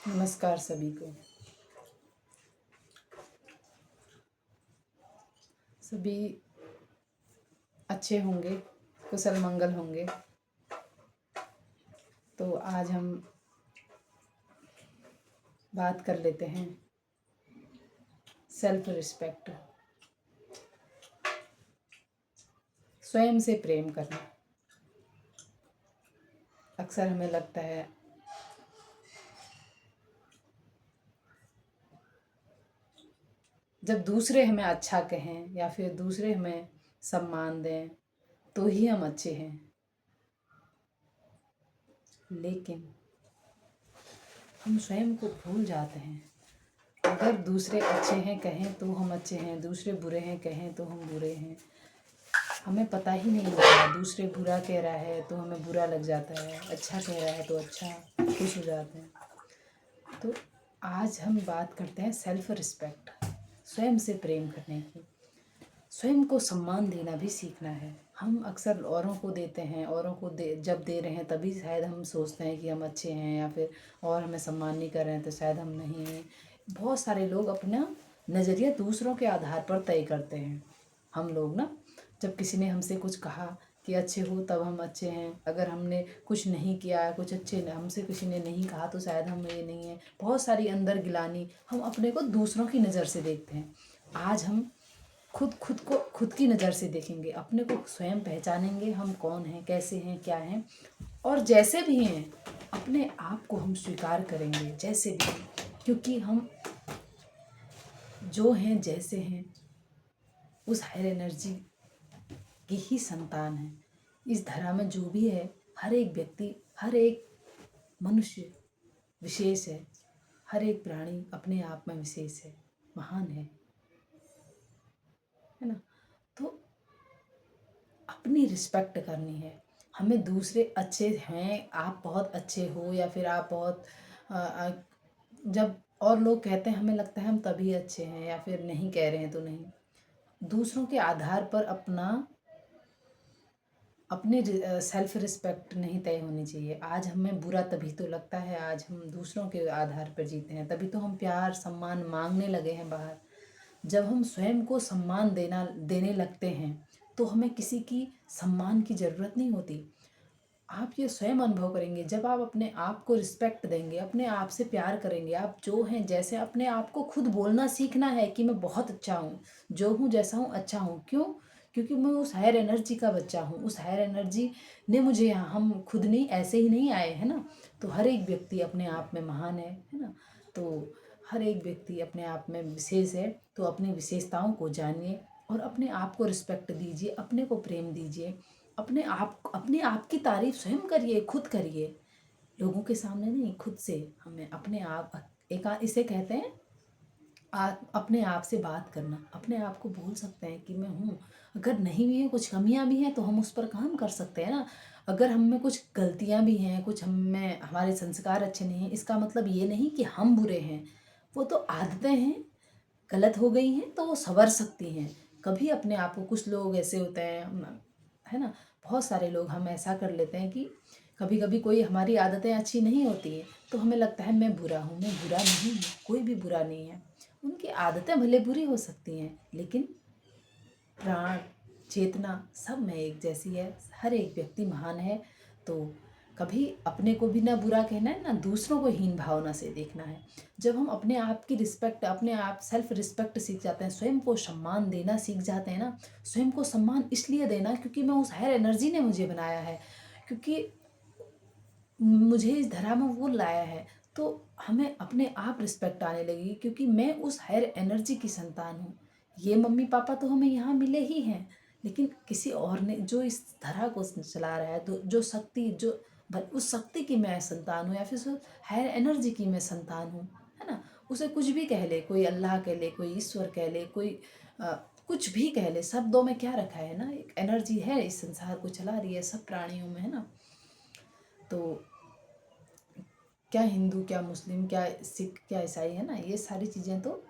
नमस्कार सभी को। सभी अच्छे होंगे, कुशल मंगल होंगे। तो आज हम बात कर लेते हैं सेल्फ रिस्पेक्ट, स्वयं से प्रेम करना। अक्सर हमें लगता है जब दूसरे हमें अच्छा कहें या फिर दूसरे हमें सम्मान दें तो ही हम अच्छे हैं, लेकिन हम स्वयं को भूल जाते हैं। अगर दूसरे अच्छे हैं कहें तो हम अच्छे हैं, दूसरे बुरे हैं कहें तो हम बुरे हैं। हमें पता ही नहीं होता, दूसरे बुरा कह रहा है तो हमें बुरा लग जाता है, अच्छा कह रहा है तो अच्छा खुश हो जाते हैं। तो आज हम बात करते हैं सेल्फ रिस्पेक्ट, स्वयं से प्रेम करने की। स्वयं को सम्मान देना भी सीखना है। हम अक्सर औरों को देते हैं, औरों को जब दे रहे हैं तभी शायद हम सोचते हैं कि हम अच्छे हैं, या फिर और हमें सम्मान नहीं कर रहे हैं तो शायद हम नहीं हैं। बहुत सारे लोग अपना नज़रिया दूसरों के आधार पर तय करते हैं। हम लोग ना, जब किसी ने हमसे कुछ कहा कि अच्छे हो तब हम अच्छे हैं, अगर हमने कुछ नहीं किया, कुछ अच्छे हमसे किसी ने नहीं कहा तो शायद हम ये नहीं हैं। बहुत सारी अंदर गिलानी, हम अपने को दूसरों की नज़र से देखते हैं। आज हम खुद की नज़र से देखेंगे, अपने को स्वयं पहचानेंगे, हम कौन हैं, कैसे हैं, क्या हैं, और जैसे भी हैं अपने आप को हम स्वीकार करेंगे जैसे भी हैं, क्योंकि हम जो हैं जैसे हैं उस हायर एनर्जी की ही संतान है। इस धरा में जो भी है, हर एक व्यक्ति, हर एक मनुष्य विशेष है। हर एक प्राणी अपने आप में विशेष है, महान है ना। तो अपनी रिस्पेक्ट करनी है हमें। दूसरे अच्छे हैं, आप बहुत अच्छे हो या फिर आप बहुत जब और लोग कहते हैं हमें लगता है हम तभी अच्छे हैं, या फिर नहीं कह रहे हैं तो नहीं। दूसरों के आधार पर अपने सेल्फ रिस्पेक्ट नहीं तय होनी चाहिए। आज हमें बुरा तभी तो लगता है, आज हम दूसरों के आधार पर जीते हैं, तभी तो हम प्यार सम्मान मांगने लगे हैं बाहर। जब हम स्वयं को सम्मान देने लगते हैं तो हमें किसी की सम्मान की ज़रूरत नहीं होती। आप ये स्वयं अनुभव करेंगे, जब आप अपने आप को रिस्पेक्ट देंगे, अपने आप से प्यार करेंगे, आप जो हैं जैसे, अपने आप को खुद बोलना सीखना है कि मैं बहुत अच्छा हूँ, जो हूँ जैसा हूँ अच्छा हूँ। क्यों? क्योंकि मैं उस हायर एनर्जी का बच्चा हूँ, उस हायर एनर्जी ने मुझे यहाँ, हम खुद नहीं ऐसे ही नहीं आए हैं ना। तो हर एक व्यक्ति अपने आप में महान है ना। तो हर एक व्यक्ति अपने आप में विशेष है। तो अपनी विशेषताओं को जानिए और अपने आप को रिस्पेक्ट दीजिए, अपने को प्रेम दीजिए। अपने आप की तारीफ स्वयं करिए, खुद करिए, लोगों के सामने नहीं, खुद से। हमें अपने आप इसे कहते हैं अपने आप से बात करना। अपने आप को बोल सकते हैं कि मैं हूँ। अगर नहीं भी है, कुछ कमियां भी हैं तो हम उस पर काम कर सकते हैं ना। अगर हम में कुछ गलतियां भी हैं, कुछ हम में हमारे संस्कार अच्छे नहीं हैं, इसका मतलब ये नहीं कि हम बुरे हैं। वो तो आदतें हैं, गलत हो गई हैं तो वो संवर सकती हैं। कभी अपने आप को, कुछ लोग ऐसे होते हैं है ना, बहुत सारे लोग हम ऐसा कर लेते हैं कि कभी कभी कोई हमारी आदतें अच्छी नहीं होती हैं तो हमें लगता है मैं बुरा हूँ। मैं बुरा नहीं हूँ, कोई भी बुरा नहीं है। उनकी आदतें भले बुरी हो सकती हैं, लेकिन प्राण, चेतना सब में एक जैसी है। हर एक व्यक्ति महान है। तो कभी अपने को भी ना बुरा कहना है, ना दूसरों को हीन भावना से देखना है। जब हम अपने आप की रिस्पेक्ट, अपने आप सेल्फ रिस्पेक्ट सीख जाते हैं, स्वयं को सम्मान देना सीख जाते हैं ना। स्वयं को सम्मान इसलिए देना क्योंकि मैं उस हायर एनर्जी ने मुझे बनाया है, क्योंकि मुझे इस धरा में वो लाया है। तो हमें अपने आप रिस्पेक्ट आने लगेगी, क्योंकि मैं उस हायर एनर्जी की संतान हूँ। ये मम्मी पापा तो हमें यहाँ मिले ही हैं, लेकिन किसी और ने जो इस धरा को चला रहा है, तो जो शक्ति, जो उस शक्ति की मैं संतान हूँ, या फिर उस हायर एनर्जी की मैं संतान हूँ, है ना। उसे कुछ भी कह ले, कोई अल्लाह कह ले, कोई ईश्वर कह ले, कोई कुछ भी कह ले, शब्दों में क्या रखा है ना, एक एनर्जी है इस संसार को चला रही है सब प्राणियों में, है ना। तो क्या हिंदू, क्या मुस्लिम, क्या सिख, क्या ईसाई, है ना, ये सारी चीज़ें तो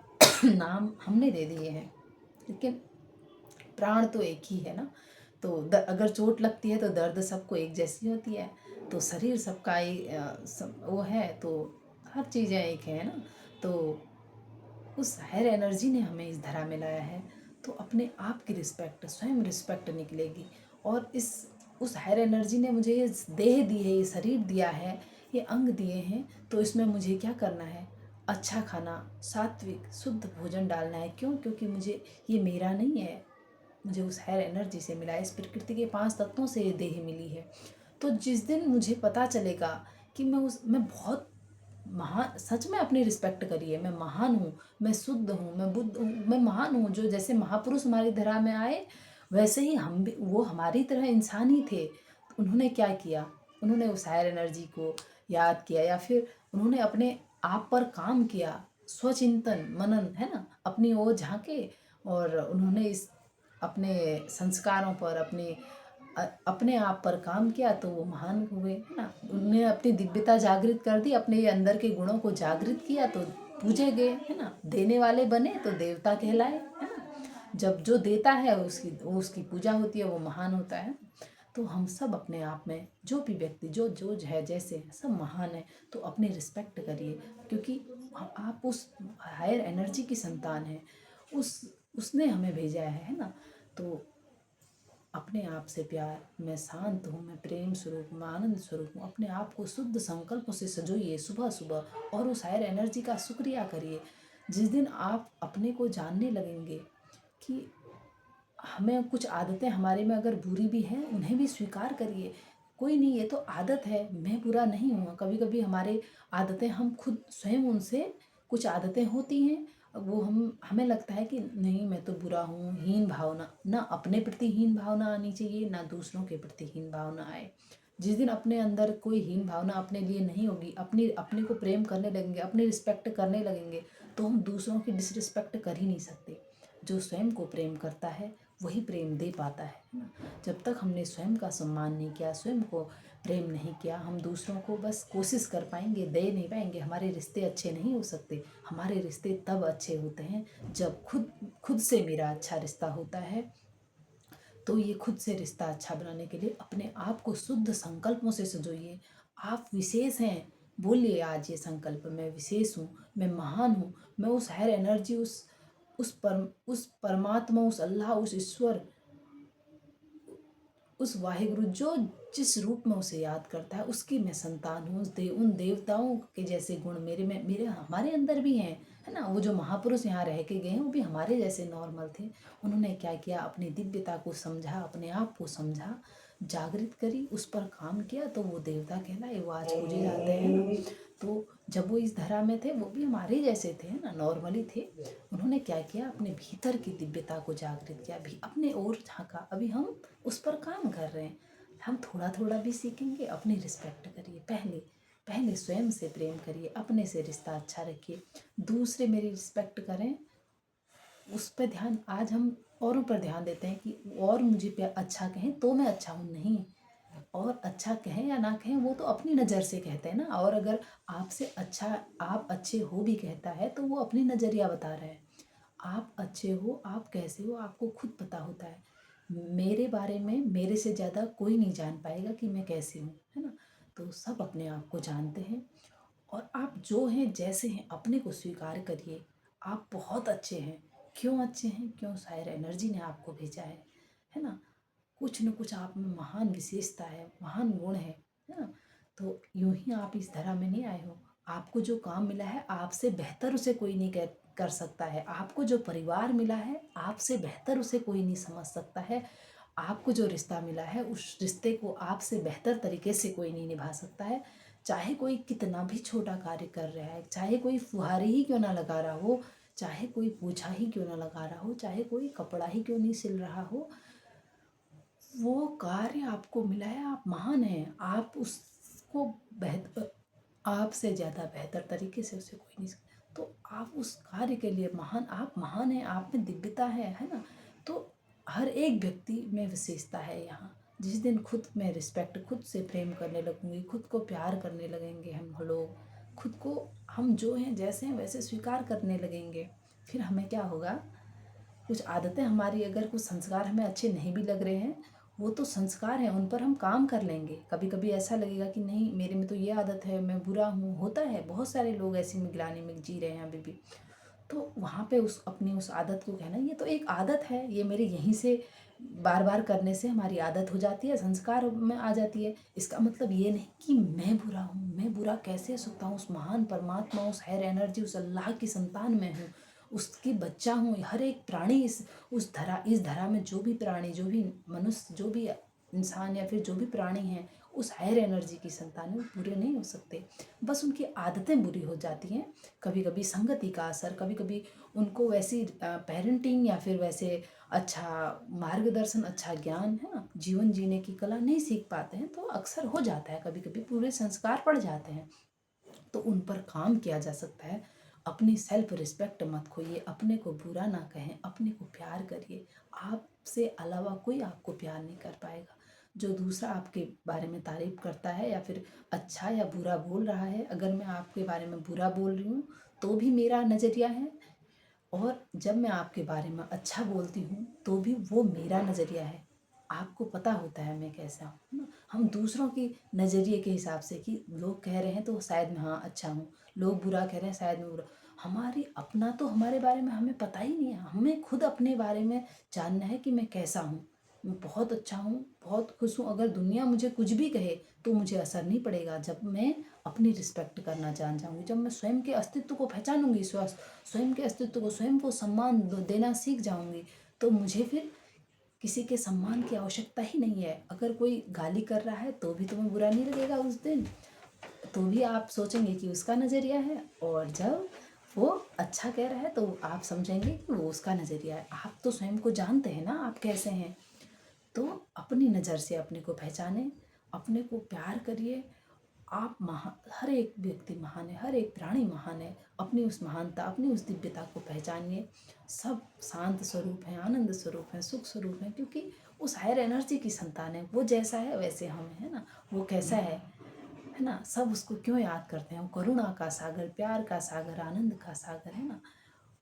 नाम हमने दे दिए हैं, लेकिन प्राण तो एक ही है ना। तो अगर चोट लगती है तो दर्द सबको एक जैसी होती है। तो शरीर सबका वो है। तो हर चीज़ें एक है ना। तो उस हायर एनर्जी ने हमें इस धरा में लाया है, तो अपने आप की रिस्पेक्ट, स्वयं रिस्पेक्ट निकलेगी। और इस उस हायर एनर्जी ने मुझे ये देह दी है, ये शरीर दिया है, ये अंग दिए हैं, तो इसमें मुझे क्या करना है? अच्छा खाना, सात्विक शुद्ध भोजन डालना है। क्यों? क्योंकि मुझे ये मेरा नहीं है, मुझे उस हायर एनर्जी से मिला है, इस प्रकृति के 5 तत्वों से ये देह मिली है। तो जिस दिन मुझे पता चलेगा कि मैं बहुत महान, सच में अपनी रिस्पेक्ट करिए, मैं महान हूँ, मैं शुद्ध हूँ, मैं बुद्ध हूँ, मैं महान हूँ। जो जैसे महापुरुष हमारी धरा में आए, वैसे ही हम भी, वो हमारी तरह इंसान ही थे। उन्होंने क्या किया? उन्होंने उस हायर एनर्जी को याद किया, या फिर उन्होंने अपने आप पर काम किया, स्वचिंतन मनन, है ना, अपनी ओर झांके, और उन्होंने इस अपने संस्कारों पर, अपने आप पर काम किया, तो वो महान हुए, है ना। उन्होंने अपनी दिव्यता जागृत कर दी, अपने अंदर के गुणों को जागृत किया, तो पूजे गए, है ना। देने वाले बने तो देवता कहलाए, है ना। जब जो देता है उसकी पूजा होती है, वो महान होता है। तो हम सब अपने आप में, जो भी व्यक्ति जो जो है, जैसे हैं, सब महान है। तो अपनी रिस्पेक्ट करिए, क्योंकि आप उस हायर एनर्जी की संतान हैं, उस उसने हमें भेजा है ना। तो अपने आप से प्यार, मैं शांत हूँ, मैं प्रेम स्वरूप, मैं आनंद स्वरूप हूँ। अपने आप को शुद्ध संकल्पों से सजोइए सुबह सुबह, और उस हायर एनर्जी का शुक्रिया करिए। जिस दिन आप अपने को जानने लगेंगे कि हमें कुछ आदतें हमारे में अगर बुरी भी हैं, उन्हें भी स्वीकार करिए। कोई नहीं, ये तो आदत है, मैं बुरा नहीं हूँ। कभी कभी हमारे आदतें, हम खुद स्वयं उनसे, कुछ आदतें होती हैं, वो हमें लगता है कि नहीं, मैं तो बुरा हूँ। हीन भावना, ना अपने प्रति हीन भावना आनी चाहिए, ना दूसरों के प्रति हीन भावना आए। जिस दिन अपने अंदर कोई हीन भावना अपने लिए नहीं होगी, अपने को प्रेम करने लगेंगे, अपनी रिस्पेक्ट करने लगेंगे, तो हम दूसरों की डिसरिस्पेक्ट कर ही नहीं सकते। जो स्वयं को प्रेम करता है, वही प्रेम दे पाता है ना। जब तक हमने स्वयं का सम्मान नहीं किया, स्वयं को प्रेम नहीं किया, हम दूसरों को बस कोशिश कर पाएंगे, दे नहीं पाएंगे। हमारे रिश्ते अच्छे नहीं हो सकते। हमारे रिश्ते तब अच्छे होते हैं जब खुद खुद से मेरा अच्छा रिश्ता होता है। तो ये खुद से रिश्ता अच्छा बनाने के लिए अपने आप को शुद्ध संकल्पों से सजोइए। आप विशेष हैं, बोलिए आज ये संकल्प, मैं विशेष हूँ, मैं महान हूँ, मैं उस हायर एनर्जी, उस परमात्मा, उस अल्लाह, उस ईश्वर, उस वाहिगुरु, जो जिस रूप में उसे याद करता है, उसकी मैं संतान हूँ। उन देवताओं के जैसे गुण मेरे हमारे अंदर भी हैं, है ना। वो जो महापुरुष यहाँ रह के गए हैं, वो भी हमारे जैसे नॉर्मल थे। उन्होंने क्या किया? अपनी दिव्यता को समझा, अपने आप को समझा, जागृत करी, उस पर काम किया, तो वो देवता कहलाए, वो आज पूजे जाते हैं ना। तो जब वो इस धरा में थे, वो भी हमारे जैसे थे, है ना, नॉर्मली थे। उन्होंने क्या किया? अपने भीतर की दिव्यता को जागृत किया, भी अपने ओर झांका। अभी हम उस पर काम कर रहे हैं। हम थोड़ा थोड़ा भी सीखेंगे। अपनी रिस्पेक्ट करिए, पहले पहले स्वयं से प्रेम करिए, अपने से रिश्ता अच्छा रखिए, दूसरे मेरी रिस्पेक्ट करें, उस पर ध्यान। आज हम औरों पर ध्यान देते हैं कि और मुझे अच्छा कहें तो मैं अच्छा हूँ। नहीं, और अच्छा कहें या ना कहें, वो तो अपनी नज़र से कहते हैं ना। और अगर आपसे अच्छा, आप अच्छे हो भी कहता है, तो वो अपनी नज़रिया बता रहा है। आप अच्छे हो, आप कैसे हो, आपको खुद पता होता है। मेरे बारे में मेरे से ज़्यादा कोई नहीं जान पाएगा कि मैं कैसी हूँ, है ना। तो सब अपने आप को जानते हैं, और आप जो हैं, जैसे हैं, अपने को स्वीकार करिए। आप बहुत अच्छे हैं। क्यों अच्छे हैं? क्यों? शायद एनर्जी ने आपको भेजा है ना। कुछ न कुछ आप में महान विशेषता है, महान गुण है ना। तो यूं ही आप इस धरा में नहीं आए हो। आपको जो काम मिला है, आपसे बेहतर उसे कोई नहीं कर सकता है। आपको जो परिवार मिला है, आपसे बेहतर उसे कोई नहीं समझ सकता है। आपको जो रिश्ता मिला है, उस रिश्ते को आपसे बेहतर तरीके से कोई नहीं निभा सकता है। चाहे कोई कितना भी छोटा कार्य कर रहा है, चाहे कोई फुहारी ही क्यों ना लगा रहा हो, चाहे कोई पोछा ही क्यों ना लगा रहा हो, चाहे कोई कपड़ा ही क्यों नहीं सिल रहा हो, वो कार्य आपको मिला है, आप महान हैं। आप उसको बेहतर, आपसे ज़्यादा बेहतर तरीके से उसे कोई नहीं। तो आप उस कार्य के लिए महान, आप महान हैं, आप में दिव्यता है ना। तो हर एक व्यक्ति में विशेषता है यहाँ। जिस दिन खुद में रिस्पेक्ट, खुद से प्रेम करने लगूंगी, खुद को प्यार करने लगेंगे हम लोग, खुद को हम जो हैं, जैसे हैं, वैसे स्वीकार करने लगेंगे, फिर हमें क्या होगा? कुछ आदतें हमारी, अगर कुछ संस्कार हमें अच्छे नहीं भी लग रहे हैं, वो तो संस्कार हैं, उन पर हम काम कर लेंगे। कभी कभी ऐसा लगेगा कि नहीं, मेरे में तो ये आदत है, मैं बुरा हूँ, होता है, बहुत सारे लोग ऐसी में ग्लानि में जी रहे हैं अभी भी। तो वहाँ पे उस अपनी उस आदत को कहना, ये तो एक आदत है, ये मेरे यहीं से बार बार करने से हमारी आदत हो जाती है, संस्कार में आ जाती है। इसका मतलब ये नहीं कि मैं बुरा हूँ, मैं बुरा कैसे हो सकता हूँ, उस महान परमात्मा, उस हायर एनर्जी, उस अल्लाह की संतान मैं हूँ, उसकी बच्चा हूँ। हर एक प्राणी इस धरा में जो भी प्राणी, जो भी मनुष्य, जो भी इंसान या फिर जो भी प्राणी हैं, उस हायर एनर्जी की संतान है, वो बुरे नहीं हो सकते। बस उनकी आदतें बुरी हो जाती हैं, कभी कभी संगति का असर, कभी कभी उनको वैसी पेरेंटिंग या फिर वैसे अच्छा मार्गदर्शन, अच्छा ज्ञान है ना, जीवन जीने की कला नहीं सीख पाते हैं, तो अक्सर हो जाता है, कभी कभी पूरे संस्कार पड़ जाते हैं। तो उन पर काम किया जा सकता है। अपनी सेल्फ रिस्पेक्ट मत खोइए, अपने को बुरा ना कहें, अपने को प्यार करिए। आपसे अलावा कोई आपको प्यार नहीं कर पाएगा। जो दूसरा आपके बारे में तारीफ करता है या फिर अच्छा या बुरा बोल रहा है, अगर मैं आपके बारे में बुरा बोल रही हूँ तो भी मेरा नज़रिया है, और जब मैं आपके बारे में अच्छा बोलती हूँ तो भी वो मेरा नज़रिया है। आपको पता होता है मैं कैसा हूँ, है ना। हम दूसरों की नज़रिए के हिसाब से, कि लोग कह रहे हैं तो शायद मैं हाँ अच्छा हूँ, लोग बुरा कह रहे हैं शायद मैं बुरा। हमारी अपना तो हमारे बारे में हमें पता ही नहीं है। हमें खुद अपने बारे में जानना है कि मैं कैसा हूँ। मैं बहुत अच्छा हूँ, बहुत खुश हूँ, अगर दुनिया मुझे कुछ भी कहे तो मुझे असर नहीं पड़ेगा, जब मैं अपनी रिस्पेक्ट करना जान जाऊँगी, जब मैं स्वयं के अस्तित्व को पहचानूंगी, स्वयं के अस्तित्व को, स्वयं को सम्मान देना सीख जाऊंगी, तो मुझे फिर किसी के सम्मान की आवश्यकता ही नहीं है। अगर कोई गाली कर रहा है तो भी तुम्हें बुरा नहीं लगेगा उस दिन, तो भी आप सोचेंगे कि उसका नज़रिया है, और जब वो अच्छा कह रहा है तो आप समझेंगे कि वो उसका नज़रिया है। आप तो स्वयं को जानते हैं ना, आप कैसे हैं। तो अपनी नज़र से अपने को पहचानें, अपने को प्यार करिए। आप हर एक व्यक्ति महान है, हर एक प्राणी महान है। अपनी उस महानता, अपनी उस दिव्यता को पहचानिए। सब शांत स्वरूप हैं, आनंद स्वरूप हैं, सुख स्वरूप हैं, क्योंकि उस हायर एनर्जी की संतान है। वो जैसा है वैसे हम हैं ना, वो कैसा है ना। सब उसको क्यों याद करते हैं, वो करुणा का सागर, प्यार का सागर, आनंद का सागर है ना।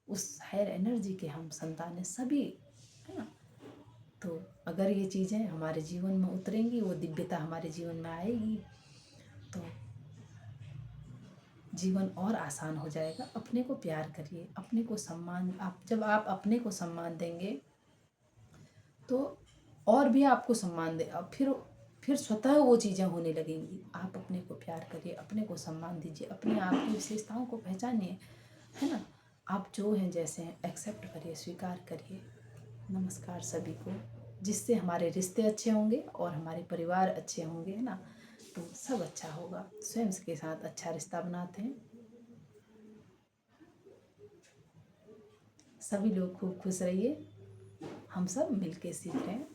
उस हायर एनर्जी के हम संतान हैं सभी, है ना। तो अगर ये चीज़ें हमारे जीवन में उतरेंगी, वो दिव्यता हमारे जीवन में आएगी, तो जीवन और आसान हो जाएगा। अपने को प्यार करिए, अपने को सम्मान, जब आप अपने को सम्मान देंगे तो और भी आपको सम्मान दे, अब फिर स्वतः वो चीज़ें होने लगेंगी। आप अपने को प्यार करिए, अपने को सम्मान दीजिए, अपने आप की विशेषताओं को पहचानिए, है ना। आप जो हैं, जैसे हैं, एक्सेप्ट करिए, स्वीकार करिए। नमस्कार सभी को। जिससे हमारे रिश्ते अच्छे होंगे और हमारे परिवार अच्छे होंगे, है ना, तो सब अच्छा होगा। स्वयं के साथ अच्छा रिश्ता बनाते हैं। सभी लोग खूब खुश रहिए। हम सब मिलके सीख रहे हैं।